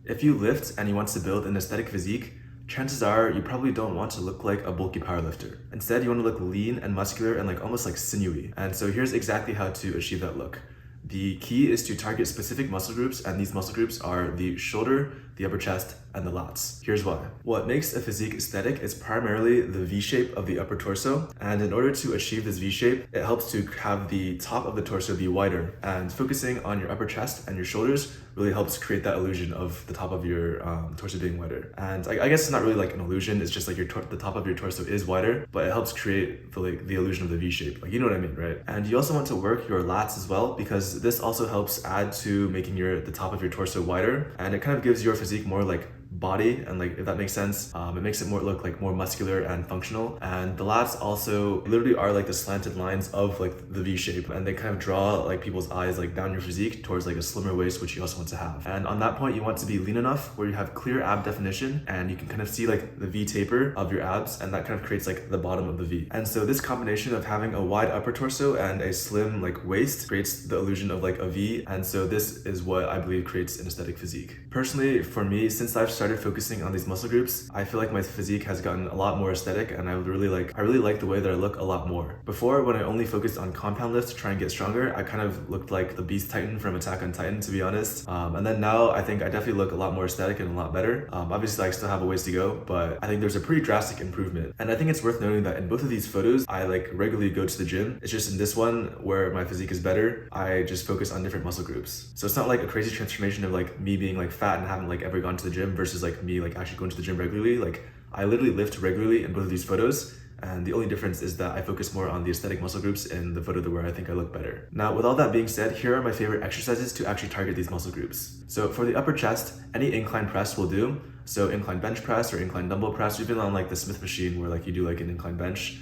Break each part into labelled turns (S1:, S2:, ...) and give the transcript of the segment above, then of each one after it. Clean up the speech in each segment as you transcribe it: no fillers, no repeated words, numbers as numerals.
S1: If you lift and you want to build an aesthetic physique, chances are you probably don't want to look like a bulky powerlifter. Instead, you want to look lean and muscular and almost like sinewy. And so here's exactly how to achieve that look. The key is to target specific muscle groups, and these muscle groups are the shoulder, the upper chest, and the lats. Here's why. What makes a physique aesthetic is primarily the V shape of the upper torso, and in order to achieve this V shape, it helps to have the top of the torso be wider, and focusing on your upper chest and your shoulders really helps create that illusion of the top of your torso being wider. And I guess it's not really like an illusion, it's just like the top of your torso is wider, but it helps create the illusion of the V shape. You know what I mean, right? And you also want to work your lats as well, because this also helps add to making the top of your torso wider, and it kind of gives your physique more body, and if that makes sense, it makes it look more muscular and functional. And the lats also literally are the slanted lines of the V shape, and they kind of draw people's eyes down your physique towards a slimmer waist, which you also want to have. And on that point, you want to be lean enough where you have clear ab definition, and you can kind of see the V taper of your abs, and that kind of creates the bottom of the V. And so this combination of having a wide upper torso and a slim waist creates the illusion of a V, and so this is what I believe creates an aesthetic physique. Personally, for me, since I've started focusing on these muscle groups, I feel my physique has gotten a lot more aesthetic, and I really like the way that I look a lot more. Before, when I only focused on compound lifts to try and get stronger, I kind of looked like the Beast Titan from Attack on Titan, to be honest. And then now I think I definitely look a lot more aesthetic and a lot better. Obviously I still have a ways to go, but I think there's a pretty drastic improvement. And I think it's worth noting that in both of these photos, I regularly go to the gym. It's just in this one where my physique is better, I just focus on different muscle groups. So it's not a crazy transformation of me being fat and haven't ever gone to the gym versus me actually going to the gym regularly. I literally lift regularly in both of these photos, and the only difference is that I focus more on the aesthetic muscle groups in the photo where I think I look better. Now, with all that being said, here are my favorite exercises to actually target these muscle groups. So for the upper chest, any incline press will do. So incline bench press or incline dumbbell press, even on the Smith machine where you do an incline bench.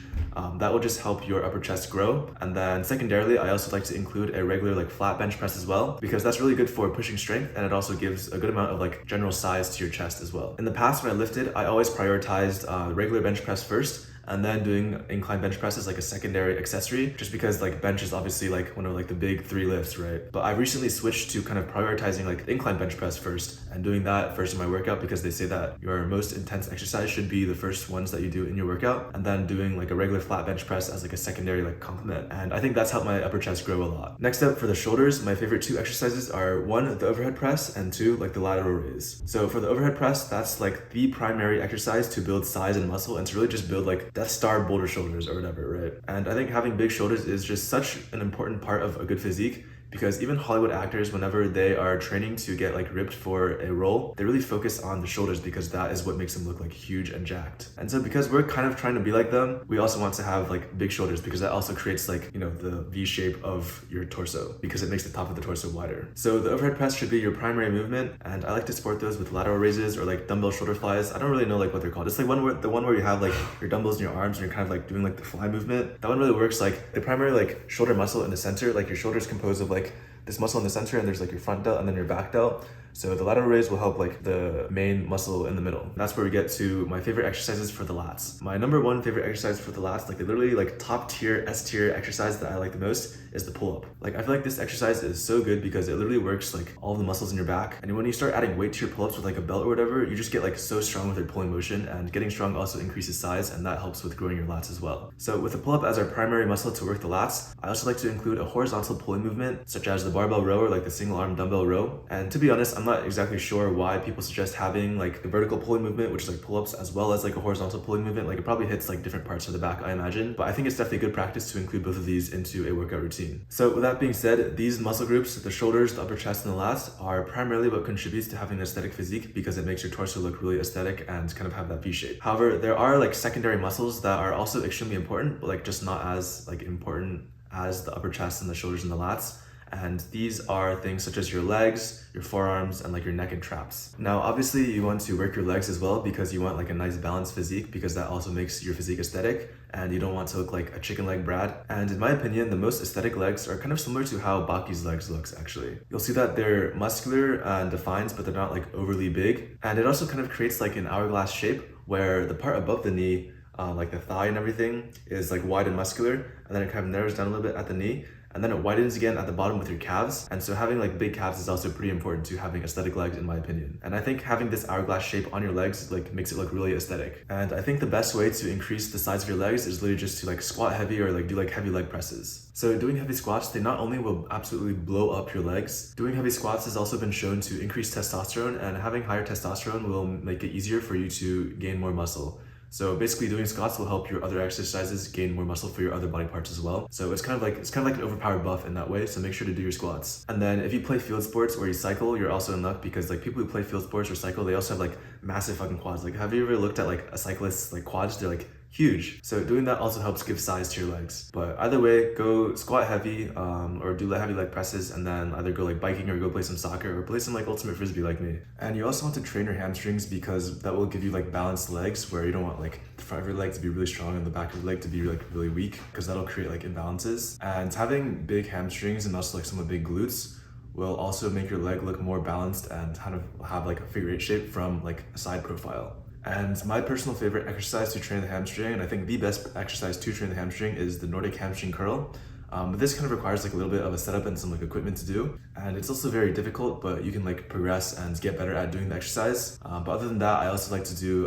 S1: That will just help your upper chest grow. And then secondarily, I also like to include a regular flat bench press as well, because that's really good for pushing strength, and it also gives a good amount of general size to your chest as well. In the past, when I lifted, I always prioritized regular bench press first, and then doing incline bench press as a secondary accessory, just because bench is obviously one of the big three lifts, right? But I've recently switched to kind of prioritizing incline bench press first and doing that first in my workout, because they say that your most intense exercise should be the first ones that you do in your workout, and then doing a regular flat bench press as a secondary complement. And I think that's helped my upper chest grow a lot. Next up, for the shoulders, my favorite two exercises are one, the overhead press, and two, the lateral raise. So for the overhead press, that's the primary exercise to build size and muscle, and to really just build Death Star boulder shoulders or whatever, right? And I think having big shoulders is just such an important part of a good physique, because even Hollywood actors, whenever they are training to get ripped for a role, they really focus on the shoulders, because that is what makes them look huge and jacked. And so because we're kind of trying to be like them, we also want to have big shoulders, because that also creates the V shape of your torso, because it makes the top of the torso wider. So the overhead press should be your primary movement, and I like to support those with lateral raises or dumbbell shoulder flies. I don't really know what they're called. It's the one where you have your dumbbells in your arms and you're kind of doing the fly movement. That one really works. The primary shoulder muscle in the center, your shoulders composed of this muscle in the center, and there's your front delt and then your back delt. So the lateral raise will help the main muscle in the middle. That's where we get to my favorite exercises for the lats. My number one favorite exercise for the lats, literally top tier, S tier exercise that I like the most, is the pull up. I feel this exercise is so good because it literally works all the muscles in your back. And when you start adding weight to your pull ups with a belt or whatever, you just get so strong with your pulling motion, and getting strong also increases size, and that helps with growing your lats as well. So with the pull up as our primary muscle to work the lats, I also like to include a horizontal pulling movement, such as the barbell row or the single arm dumbbell row. And to be honest, I'm not exactly sure why people suggest having the vertical pulling movement, which is pull-ups, as well as a horizontal pulling movement. It probably hits different parts of the back, I imagine, but I think it's definitely good practice to include both of these into a workout routine. So with that being said, these muscle groups, the shoulders, the upper chest, and the lats, are primarily what contributes to having an aesthetic physique, because it makes your torso look really aesthetic and kind of have that V shape. However, there are secondary muscles that are also extremely important, but just not as important as the upper chest and the shoulders and the lats. And these are things such as your legs, your forearms, and your neck and traps. Now, obviously you want to work your legs as well, because you want a nice balanced physique, because that also makes your physique aesthetic, and you don't want to look like a chicken leg Brad. And in my opinion, the most aesthetic legs are kind of similar to how Baki's legs looks actually. You'll see that they're muscular and defined, but they're not overly big. And it also kind of creates an hourglass shape, where the part above the knee, the thigh and everything, is wide and muscular, and then it kind of narrows down a little bit at the knee. and then it widens again at the bottom with your calves. And so having like big calves is also pretty important to having aesthetic legs, in my opinion. And I think having this hourglass shape on your legs like makes it look really aesthetic. And I think the best way to increase the size of your legs is literally just to like squat heavy or like do like heavy leg presses. So doing heavy squats, they not only will absolutely blow up your legs, doing heavy squats has also been shown to increase testosterone, and having higher testosterone will make it easier for you to gain more muscle. So basically doing squats will help your other exercises gain more muscle for your other body parts as well. So it's kind of like an overpowered buff in that way. So make sure to do your squats. And then if you play field sports or you cycle, you're also in luck, because like people who play field sports or cycle, they also have like massive fucking quads. Like have you ever looked at like a cyclist's like quads? They're like huge. So doing that also helps give size to your legs. But either way, go squat heavy or do heavy leg presses, and then either go like biking or go play some soccer or play some like ultimate frisbee like me. And you also want to train your hamstrings, because that will give you like balanced legs, where you don't want like the front of your leg to be really strong and the back of your leg to be like really weak, because that'll create like imbalances. And having big hamstrings and also like some big glutes will also make your leg look more balanced and kind of have like a figure eight shape from like a side profile. And my personal favorite exercise to train the hamstring, and I think the best exercise to train the hamstring, is the Nordic hamstring curl. But this kind of requires like a little bit of a setup and some like equipment to do. And it's also very difficult, but you can like progress and get better at doing the exercise. But other than that, I also like to do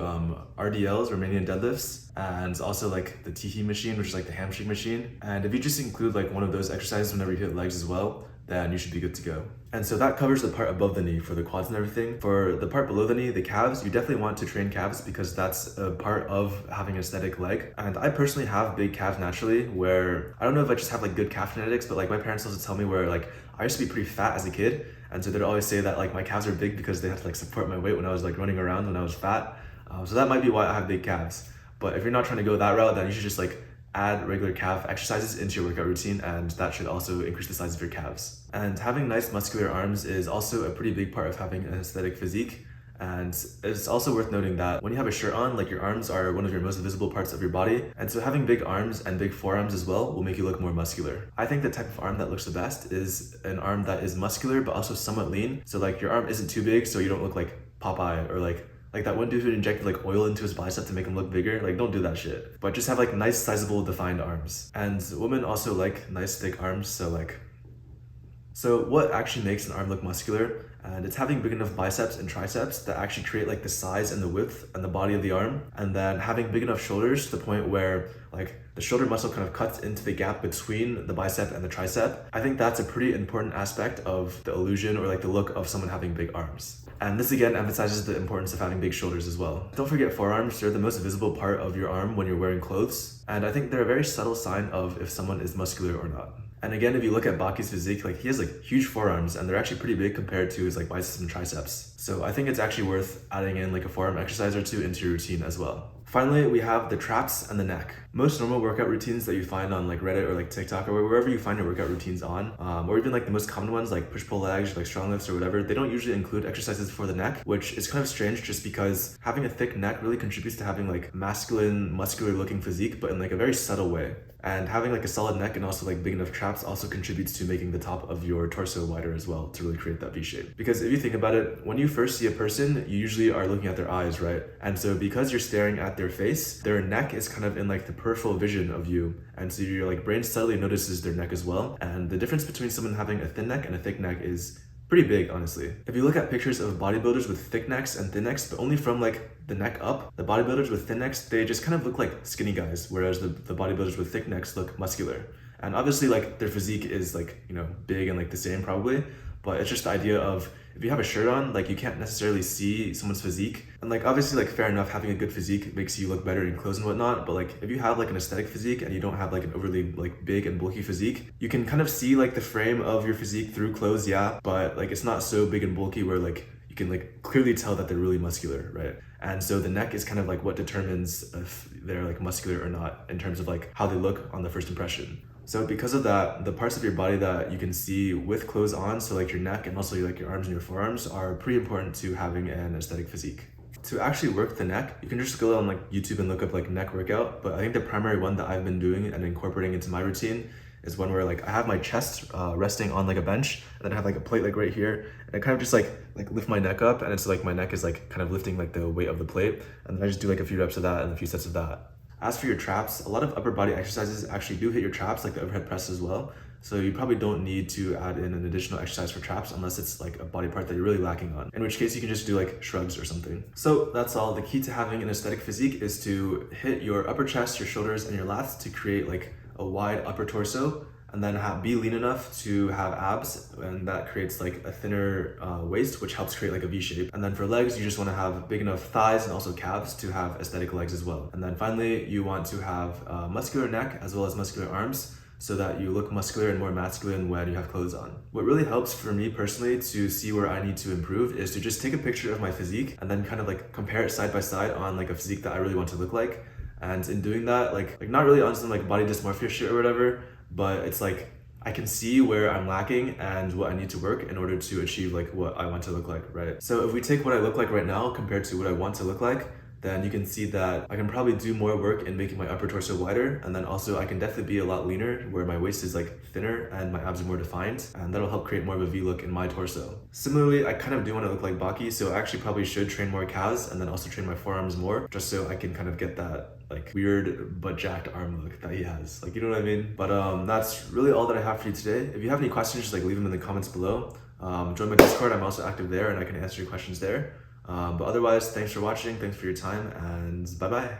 S1: RDLs, Romanian deadlifts, and also like the TT machine, which is like the hamstring machine. And if you just include like one of those exercises whenever you hit legs as well, then you should be good to go. And so that covers the part above the knee for the quads and everything. For the part below the knee, the calves, you definitely want to train calves, because that's a part of having an aesthetic leg. And I personally have big calves naturally, where I don't know if I just have like good calf genetics, but like my parents also tell me where like I used to be pretty fat as a kid. And so they'd always say that like my calves are big because they had to like support my weight when I was like running around when I was fat. So that might be why I have big calves. But if you're not trying to go that route, then you should just like add regular calf exercises into your workout routine, and that should also increase the size of your calves. And having nice muscular arms is also a pretty big part of having an aesthetic physique. And it's also worth noting that when you have a shirt on, like your arms are one of your most visible parts of your body. And so having big arms and big forearms as well will make you look more muscular. I think the type of arm that looks the best is an arm that is muscular, but also somewhat lean. So like your arm isn't too big, so you don't look like Popeye, or like that one dude who injected like oil into his bicep to make him look bigger. Like don't do that shit. But just have like nice, sizable, defined arms. And women also like nice, thick arms. So what actually makes an arm look muscular? And it's having big enough biceps and triceps that actually create like the size and the width and the body of the arm. And then having big enough shoulders to the point where like the shoulder muscle kind of cuts into the gap between the bicep and the tricep. I think that's a pretty important aspect of the illusion or like the look of someone having big arms. And this again emphasizes the importance of having big shoulders as well. Don't forget forearms. They're the most visible part of your arm when you're wearing clothes. And I think they're a very subtle sign of if someone is muscular or not. And again, if you look at Baki's physique, like he has like huge forearms, and they're actually pretty big compared to his like biceps and triceps. So I think it's actually worth adding in like a forearm exercise or two into your routine as well. Finally, we have the traps and the neck. Most normal workout routines that you find on like Reddit or like TikTok or wherever you find your workout routines on, or even like the most common ones like push-pull legs or like strong lifts or whatever, they don't usually include exercises for the neck, which is kind of strange just because having a thick neck really contributes to having like masculine, muscular looking physique, but in like a very subtle way. And having like a solid neck and also like big enough traps also contributes to making the top of your torso wider as well to really create that V shape. Because if you think about it, when you first see a person, you usually are looking at their eyes, right? And so because you're staring at their face, their neck is kind of in like the peripheral vision of you. And so your like brain subtly notices their neck as well. And the difference between someone having a thin neck and a thick neck is pretty big, honestly. If you look at pictures of bodybuilders with thick necks and thin necks, but only from like the neck up, the bodybuilders with thin necks, they just kind of look like skinny guys, whereas the bodybuilders with thick necks look muscular. And obviously like their physique is like, you know, big and like the same probably, but it's just the idea of if you have a shirt on, like you can't necessarily see someone's physique. And like obviously like fair enough, having a good physique makes you look better in clothes and whatnot, but like if you have like an aesthetic physique and you don't have like an overly like big and bulky physique, you can kind of see like the frame of your physique through clothes, yeah, but like it's not so big and bulky where like you can like clearly tell that they're really muscular, right? And so the neck is kind of like what determines if they're like muscular or not in terms of like how they look on the first impression. So because of that, the parts of your body that you can see with clothes on, so like your neck and also like your arms and your forearms, are pretty important to having an aesthetic physique. To actually work the neck, you can just go on like YouTube and look up like neck workout, but I think the primary one that I've been doing and incorporating into my routine is one where like I have my chest resting on like a bench, and then I have like a plate like right here, and I kind of just like lift my neck up, and it's like my neck is like kind of lifting like the weight of the plate, and then I just do like a few reps of that and a few sets of that. As for your traps, a lot of upper body exercises actually do hit your traps, like the overhead press as well. So you probably don't need to add in an additional exercise for traps unless it's like a body part that you're really lacking on, in which case you can just do like shrugs or something. So that's all. The key to having an aesthetic physique is to hit your upper chest, your shoulders, and your lats to create like a wide upper torso, and then be lean enough to have abs, and that creates like a thinner waist, which helps create like a V shape. And then for legs, you just want to have big enough thighs and also calves to have aesthetic legs as well. And then finally, you want to have muscular neck as well as muscular arms, so that you look muscular and more masculine when you have clothes on. What really helps for me personally to see where I need to improve is to just take a picture of my physique and then kind of like compare it side by side on like a physique that I really want to look like. And in doing that, like not really on some like body dysmorphia shit or whatever, but it's like I can see where I'm lacking and what I need to work in order to achieve like what I want to look like, right? So if we take what I look like right now compared to what I want to look like, then you can see that I can probably do more work in making my upper torso wider, and then also I can definitely be a lot leaner where my waist is like thinner and my abs are more defined, and that'll help create more of a V look in my torso. Similarly, I kind of do want to look like Baki, so I actually probably should train more calves and then also train my forearms more, just so I can kind of get that like weird but jacked arm look that he has, like, you know what I mean? But that's really all that I have for you today. If you have any questions, just like leave them in the comments below. Join my Discord, I'm also active there and I can answer your questions there. But otherwise, thanks for watching, thanks for your time, and bye-bye.